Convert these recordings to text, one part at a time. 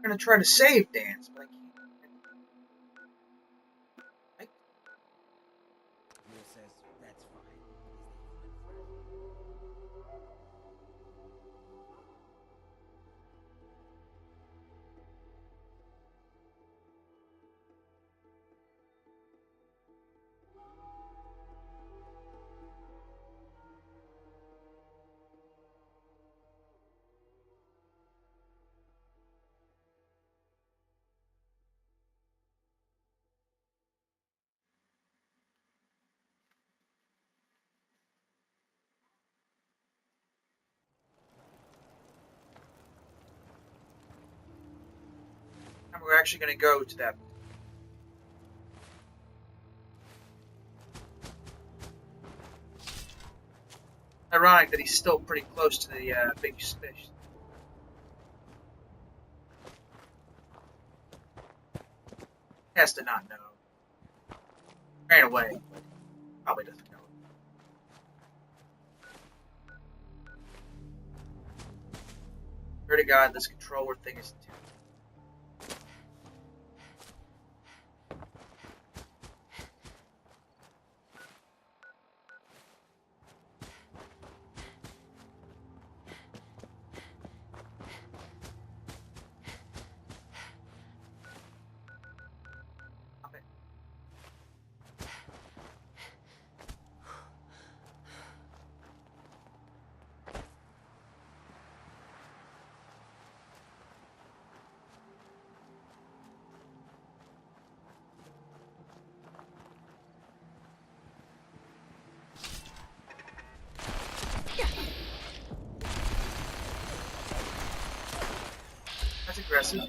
gonna try to save Dance, but I can't. Will says that's fine. And we're actually gonna go to that. Ironic that he's still pretty close to the big fish. He has to not know. Ran away, but probably doesn't know. Swear to God, this controller thing is terrible. That's aggressive.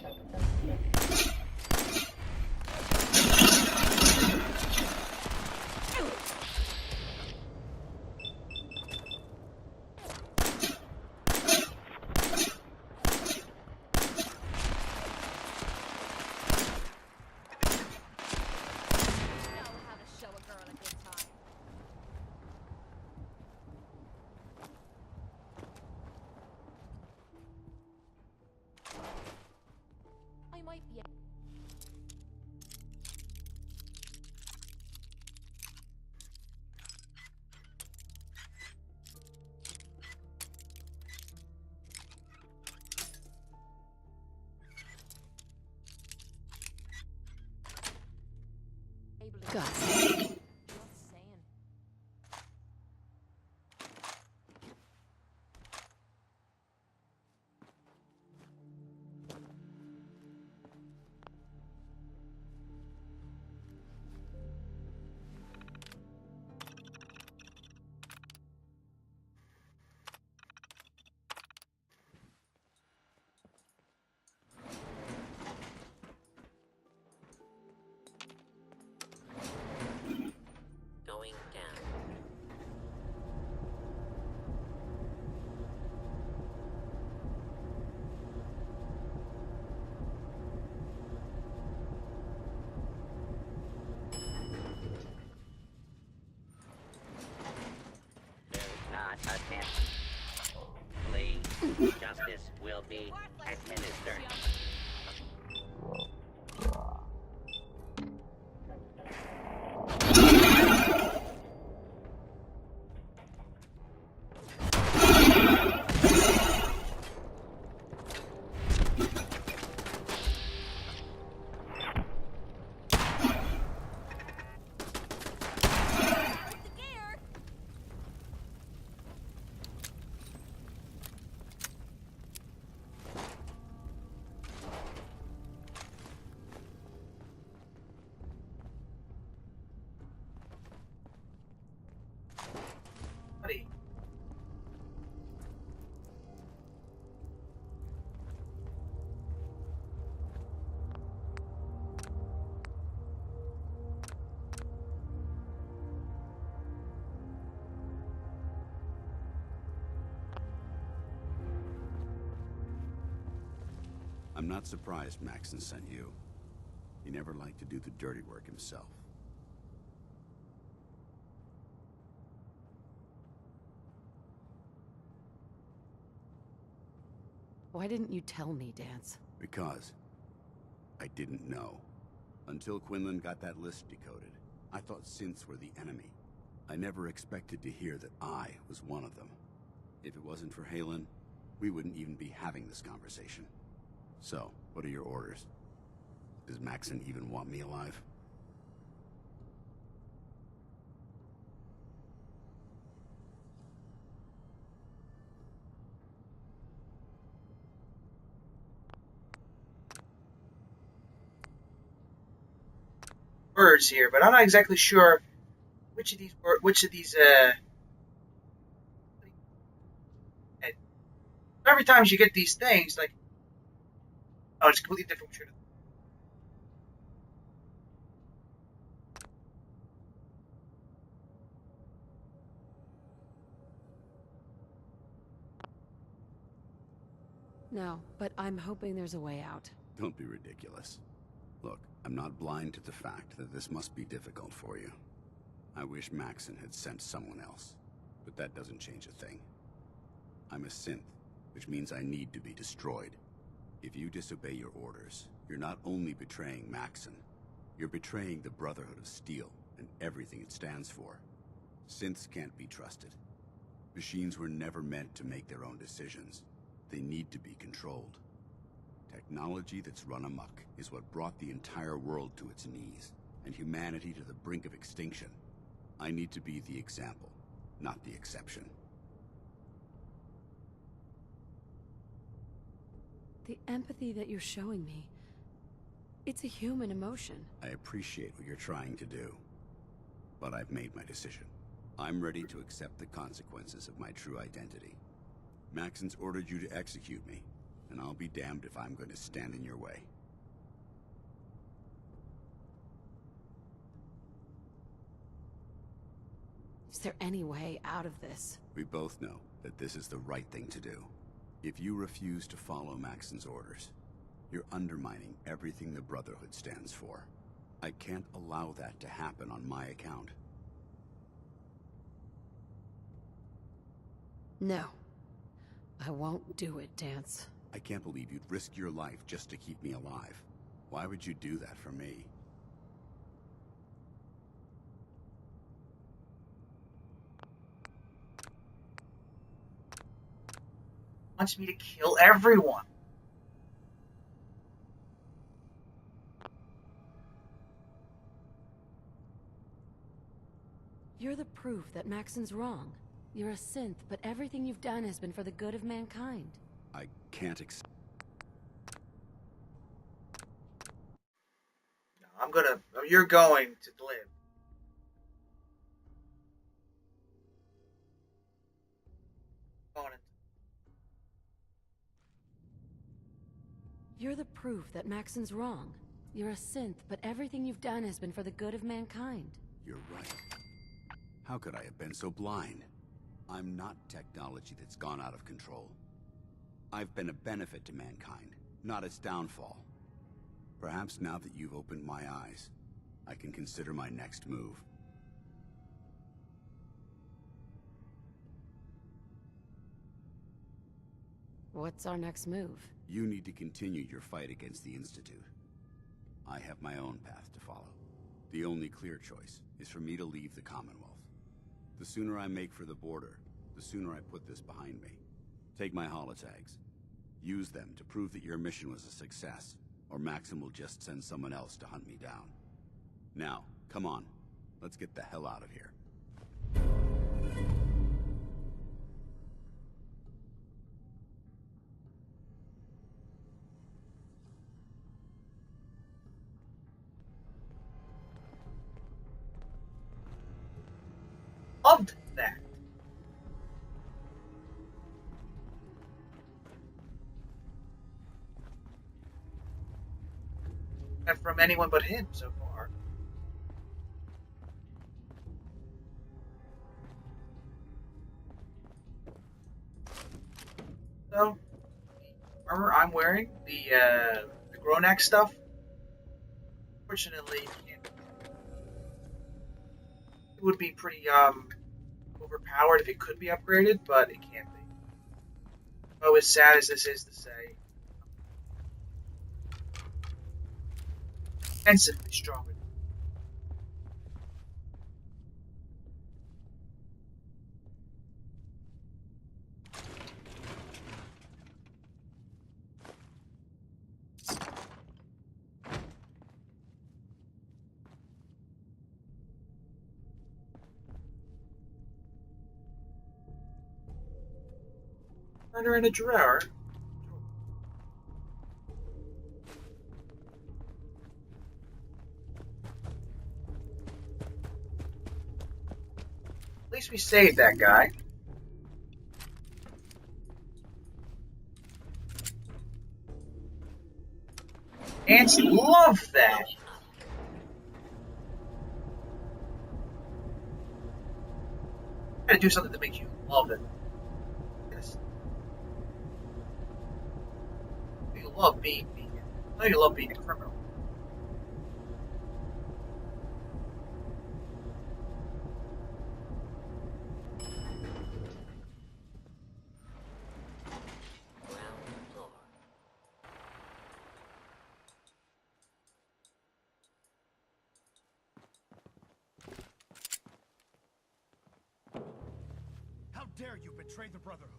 God. Going down. Do not attempt. Flee. Justice will be administered. Buddy. I'm not surprised Maxson sent you. He never liked to do the dirty work himself. Why didn't you tell me, Dance? Because I didn't know. Until Quinlan got that list decoded, I thought synths were the enemy. I never expected to hear that I was one of them. If it wasn't for Halen, we wouldn't even be having this conversation. So, what are your orders? Does Maxson even want me alive? Words here, but I'm not exactly sure which of these every time you get these things, like, oh, it's completely different. No, but I'm hoping there's a way out. Don't be ridiculous. Look, I'm not blind to the fact that this must be difficult for you. I wish Maxson had sent someone else, but that doesn't change a thing. I'm a synth, which means I need to be destroyed. If you disobey your orders, you're not only betraying Maxson, you're betraying the Brotherhood of Steel and everything it stands for. Synths can't be trusted. Machines were never meant to make their own decisions. They need to be controlled. Technology that's run amok is what brought the entire world to its knees, and humanity to the brink of extinction. I need to be the example, not the exception. The empathy that you're showing me, it's a human emotion. I appreciate what you're trying to do, but I've made my decision. I'm ready to accept the consequences of my true identity. Maxson's ordered you to execute me, and I'll be damned if I'm going to stand in your way. Is there any way out of this? We both know that this is the right thing to do. If you refuse to follow Maxson's orders, you're undermining everything the Brotherhood stands for. I can't allow that to happen on my account. No. I won't do it, Dance. I can't believe you'd risk your life just to keep me alive. Why would you do that for me? Wants me to kill everyone. You're the proof that Maxson's wrong. You're a synth, but everything you've done has been for the good of mankind. I can't accept. No, you're going to live. Going to. You're the proof that Maxson's wrong. You're a synth, but everything you've done has been for the good of mankind. You're right. How could I have been so blind? I'm not technology that's gone out of control. I've been a benefit to mankind, not its downfall. Perhaps now that you've opened my eyes, I can consider my next move. What's our next move? You need to continue your fight against the Institute. I have my own path to follow. The only clear choice is for me to leave the Commonwealth. The sooner I make for the border, the sooner I put this behind me. Take my holotags. Use them to prove that your mission was a success, or Maxson will just send someone else to hunt me down. Now, come on. Let's get the hell out of here. Loved that. And from anyone but him so far. So, the armor I'm wearing, the Gronax stuff, fortunately, it would be pretty overpowered if it could be upgraded, but it can't be. Oh, as sad as this is to say. Intensively stronger. Find her in a drawer. At least we saved that guy. Ants love that. Gotta do something that makes you love it. Yes. You love being vegan. I know you love being a criminal. Ground floor. How dare you betray the Brotherhood?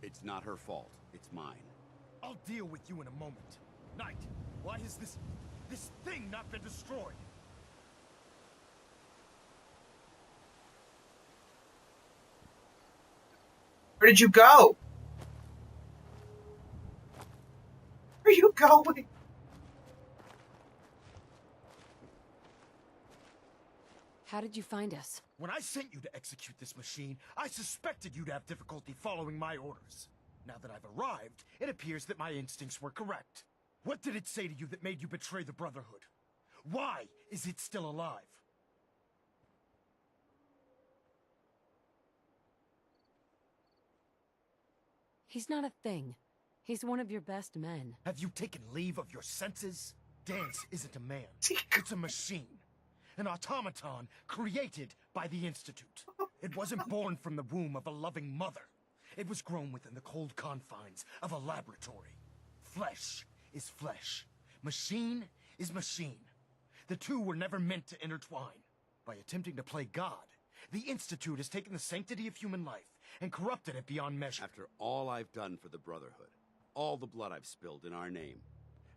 It's not her fault. It's mine. I'll deal with you in a moment. Knight, why has this thing not been destroyed? Where did you go? Where are you going? How did you find us? When I sent you to execute this machine, I suspected you'd have difficulty following my orders. Now that I've arrived, it appears that my instincts were correct. What did it say to you that made you betray the Brotherhood? Why is it still alive? He's not a thing. He's one of your best men. Have you taken leave of your senses? Dance isn't a man. It's a machine. An automaton created by the Institute. It wasn't born from the womb of a loving mother. It was grown within the cold confines of a laboratory. Flesh is flesh. Machine is machine. The two were never meant to intertwine. By attempting to play God, the Institute has taken the sanctity of human life and corrupted it beyond measure. After all I've done for the Brotherhood, all the blood I've spilled in our name,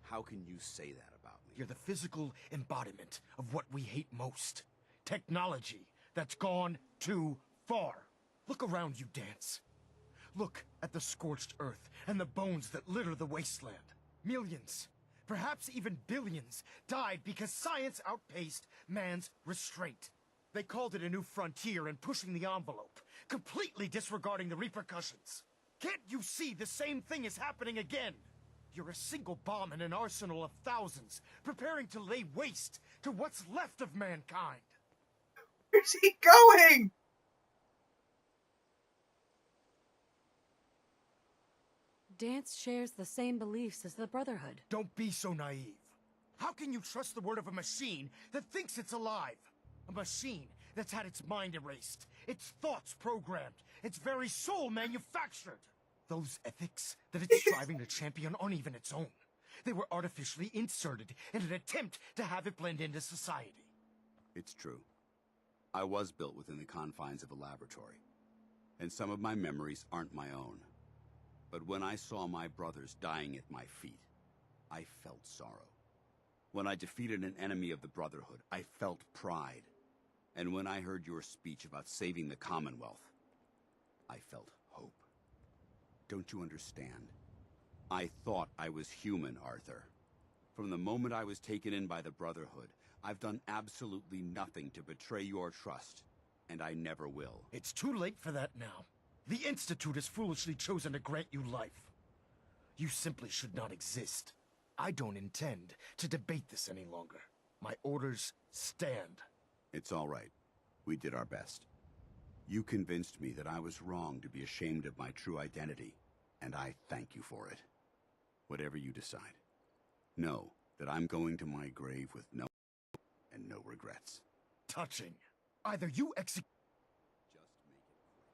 how can you say that about me? You're the physical embodiment of what we hate most. Technology that's gone too far. Look around you, Dance. Look at the scorched earth and the bones that litter the wasteland. Millions, perhaps even billions, died because science outpaced man's restraint. They called it a new frontier and pushing the envelope, completely disregarding the repercussions. Can't you see the same thing is happening again? You're a single bomb in an arsenal of thousands, preparing to lay waste to what's left of mankind. Where's he going? Dance shares the same beliefs as the Brotherhood. Don't be so naive. How can you trust the word of a machine that thinks it's alive? A machine that's had its mind erased, its thoughts programmed, its very soul manufactured. Those ethics that it's striving to champion aren't even its own. They were artificially inserted in an attempt to have it blend into society. It's true. I was built within the confines of a laboratory, and some of my memories aren't my own. But when I saw my brothers dying at my feet, I felt sorrow. When I defeated an enemy of the Brotherhood, I felt pride. And when I heard your speech about saving the Commonwealth, I felt hope. Don't you understand? I thought I was human, Arthur. From the moment I was taken in by the Brotherhood, I've done absolutely nothing to betray your trust, and I never will. It's too late for that now. The Institute has foolishly chosen to grant you life. You simply should not exist. I don't intend to debate this any longer. My orders stand. It's all right. We did our best. You convinced me that I was wrong to be ashamed of my true identity, and I thank you for it. Whatever you decide, know that I'm going to my grave with no and no regrets. Touching. Either you execute. Just make it quick.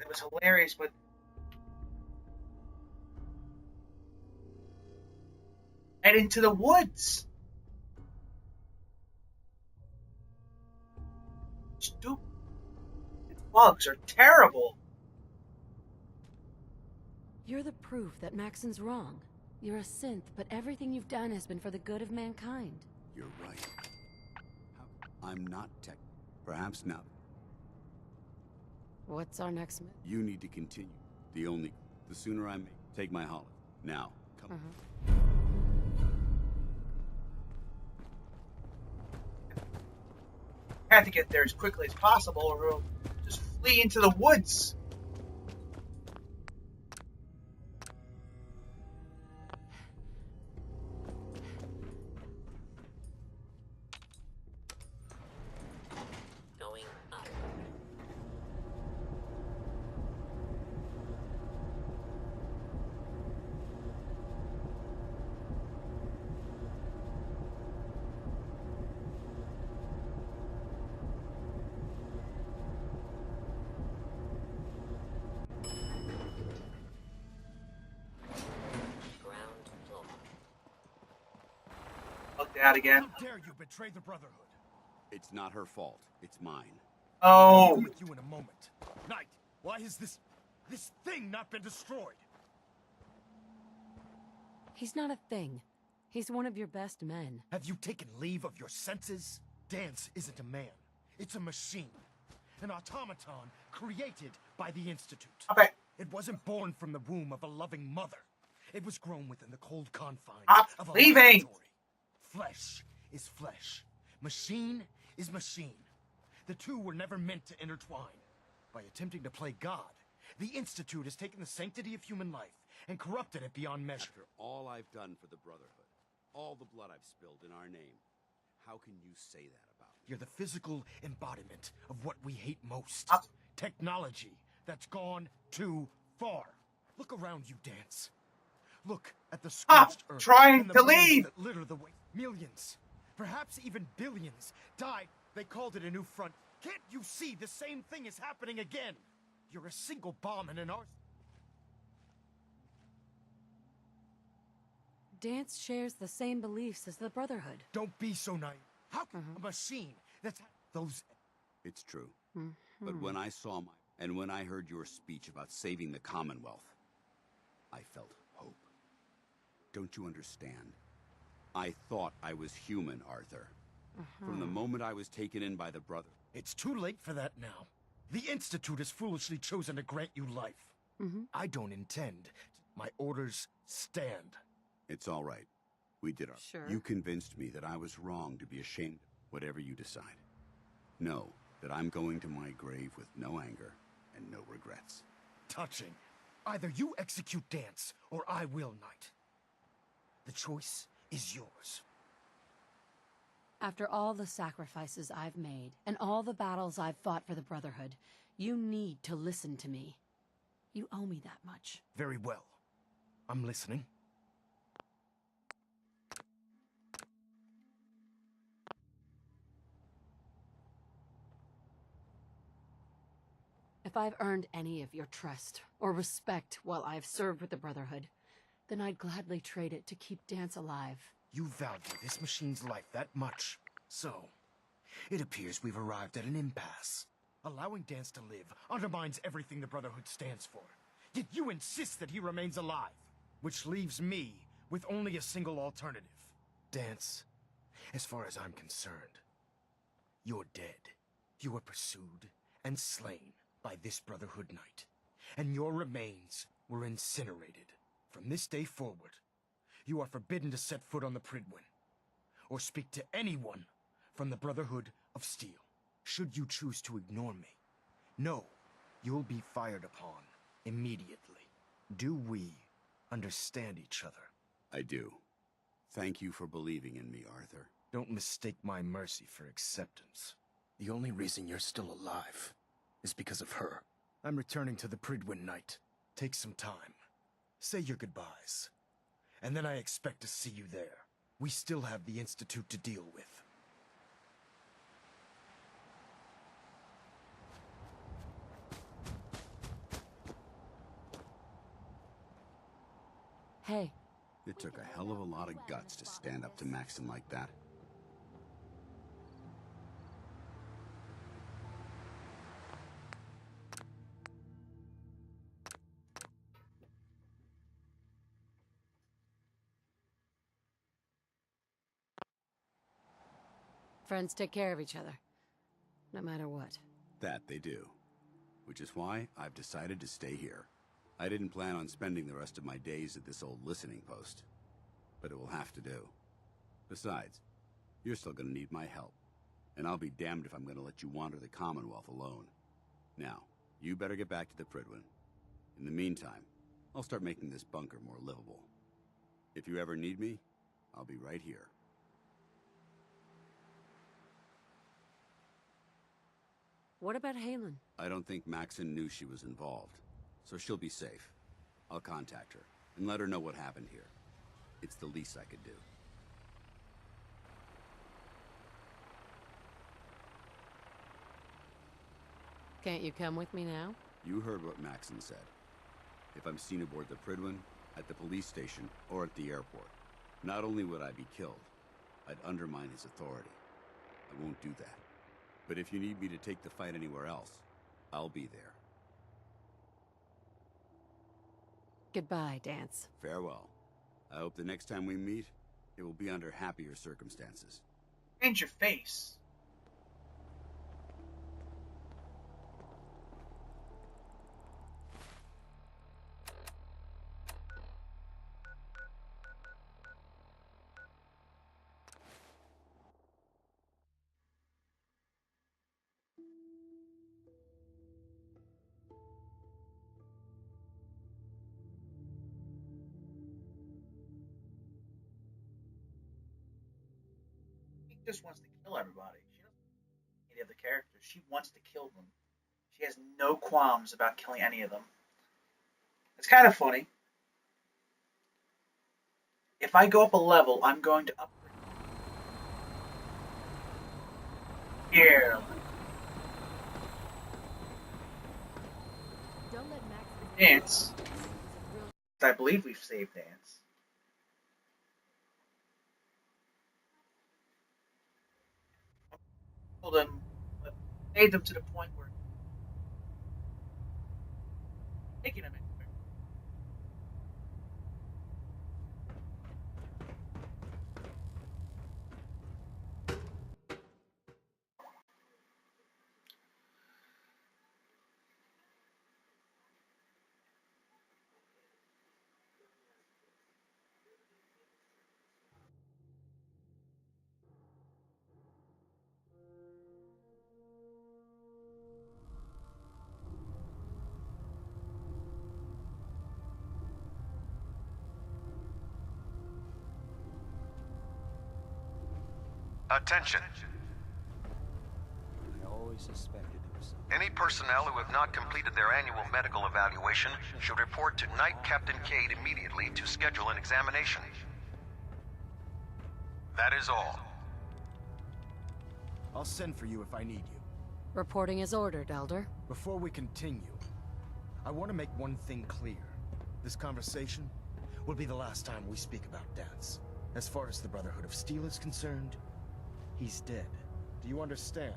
was hilarious, but head into the woods. Stupid. Bugs are terrible. You're the proof that Maxson's wrong. You're a synth, but everything you've done has been for the good of mankind. You're right. I'm not tech. Perhaps not. What's our next move? You need to continue. The sooner I take my holiday. Now, come. I have to get there as quickly as possible, or we'll just flee into the woods. Going up. Ground floor. Look at that again. How dare you betray the Brotherhood? It's not her fault. It's mine. Oh, I'm with you in a moment. Knight, why has this thing not been destroyed? He's not a thing. He's one of your best men. Have you taken leave of your senses? Dance isn't a man. It's a machine. An automaton created by the Institute. okay. It wasn't born from the womb of a loving mother. It was grown within the cold confines Stop of a leaving. laboratory. Flesh is flesh. Machine is machine. The two were never meant to intertwine. By attempting to play God, the Institute has taken the sanctity of human life and corrupted it beyond measure. After all I've done for the Brotherhood, all the blood I've spilled in our name, how can you say that about me? You're the physical embodiment of what we hate most. Up. Technology that's gone too far. Look around you, Dance. Look at the Stop scorched earth trying and the to bones leave. that litter the way. Millions, perhaps even billions, died. They called it a new front. Can't you see the same thing is happening again? You're a single bomb in an arsenal. Dance shares the same beliefs as the Brotherhood. Don't be so naive. How can a machine that's those... It's true. But when I saw and when I heard your speech about saving the Commonwealth, I felt hope. Don't you understand? I thought I was human, Arthur. From the moment I was taken in by the Brother. It's too late for that now. The Institute has foolishly chosen to grant you life. I don't intend. My orders stand. It's all right. We did our... Sure. You convinced me that I was wrong to be ashamed. Whatever you decide. Know that I'm going to my grave with no anger and no regrets. Touching. Either you execute Dance, or I will, Knight. The choice is yours. After all the sacrifices I've made, and all the battles I've fought for the Brotherhood, you need to listen to me. You owe me that much. Very well. I'm listening. If I've earned any of your trust or respect while I've served with the Brotherhood, then I'd gladly trade it to keep Dance alive. You value this machine's life that much. So, it appears we've arrived at an impasse. Allowing Dance to live undermines everything the Brotherhood stands for. Yet you insist that he remains alive, which leaves me with only a single alternative. Dance, as far as I'm concerned, you're dead. You were pursued and slain by this Brotherhood Knight, and your remains were incinerated. From this day forward, you are forbidden to set foot on the Pridwin, or speak to anyone from the Brotherhood of Steel. Should you choose to ignore me, know you'll be fired upon immediately. Do we understand each other? I do. Thank you for believing in me, Arthur. Don't mistake my mercy for acceptance. The only reason you're still alive is because of her. I'm returning to the Pridwin Knight. Take some time. Say your goodbyes. And then I expect to see you there. We still have the Institute to deal with. Hey, It took a hell of a lot of guts to stand up to Maxson like that. friends take care of each other. No matter what. That they do. Which is why I've decided to stay here. I didn't plan on spending the rest of my days at this old listening post. But it will have to do. Besides, you're still gonna need my help. And I'll be damned if I'm gonna let you wander the Commonwealth alone. Now, you better get back to the Prydwen. In the meantime, I'll start making this bunker more livable. If you ever need me, I'll be right here. What about Halen? I don't think Maxson knew she was involved, so she'll be safe. I'll contact her and let her know what happened here. It's the least I could do. Can't you come with me now? You heard what Maxson said. If I'm seen aboard the Prydwen, at the police station, or at the airport, not only would I be killed, I'd undermine his authority. I won't do that. But if you need me to take the fight anywhere else, I'll be there. Goodbye, Dance. Farewell. I hope the next time we meet, it will be under happier circumstances. Change your face. She just wants to kill everybody. She doesn't hate any of the characters. She wants to kill them. She has no qualms about killing any of them. It's kind of funny. If I go up a level, I'm going to upgrade. Here. Don't let Max Dance. I believe we've saved Dance. Told him, made them to the point where taking him anywhere. Attention. I always suspected there was something. Any personnel who have not completed their annual medical evaluation should report to Night Captain Cade immediately to schedule an examination. That is all. I'll send for you if I need you. Reporting is ordered, Elder. Before we continue, I want to make one thing clear. This conversation will be the last time we speak about Dance. As far as the Brotherhood of Steel is concerned, he's dead. Do you understand?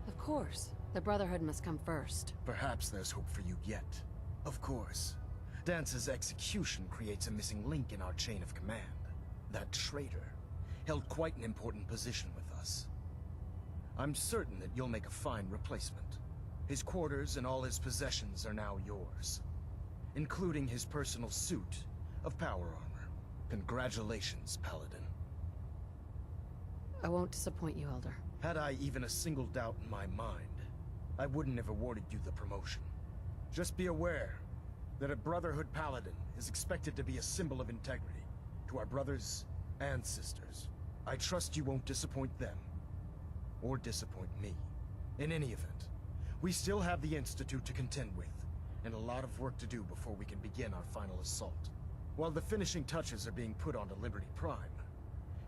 Of course. The Brotherhood must come first. Perhaps there's hope for you yet. Of course. Dance's execution creates a missing link in our chain of command. That traitor held quite an important position with us. I'm certain that you'll make a fine replacement. His quarters and all his possessions are now yours, including his personal suit of power armor. Congratulations, Paladin. I won't disappoint you, Elder. Had I even a single doubt in my mind, I wouldn't have awarded you the promotion. Just be aware that a Brotherhood Paladin is expected to be a symbol of integrity to our brothers and sisters. I trust you won't disappoint them, or disappoint me. In any event, we still have the Institute to contend with, and a lot of work to do before we can begin our final assault. While the finishing touches are being put onto Liberty Prime,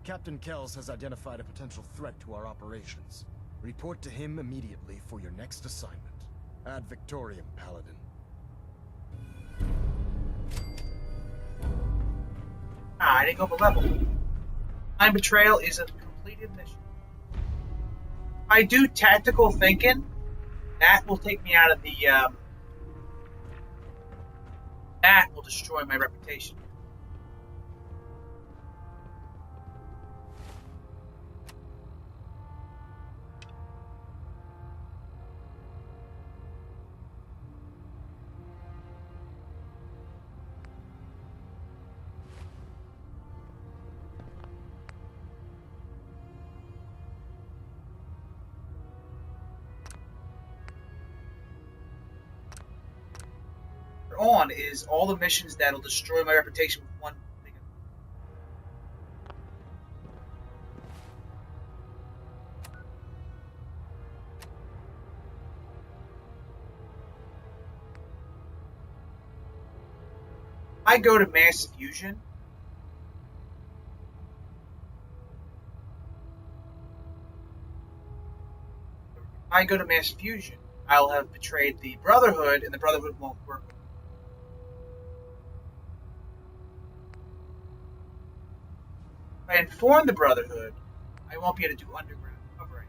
Captain Kells has identified a potential threat to our operations. Report to him immediately for your next assignment. Ad Victoriam, Paladin. I didn't go up a level. Mind betrayal is a completed mission. If I do tactical thinking, that will take me out of the. That will destroy my reputation. On is all the missions that'll destroy my reputation with one thing. I go to mass fusion. If I go to mass fusion, I'll have betrayed the Brotherhood, and the Brotherhood won't work with me. If I inform the Brotherhood, I won't be able to do underground covering.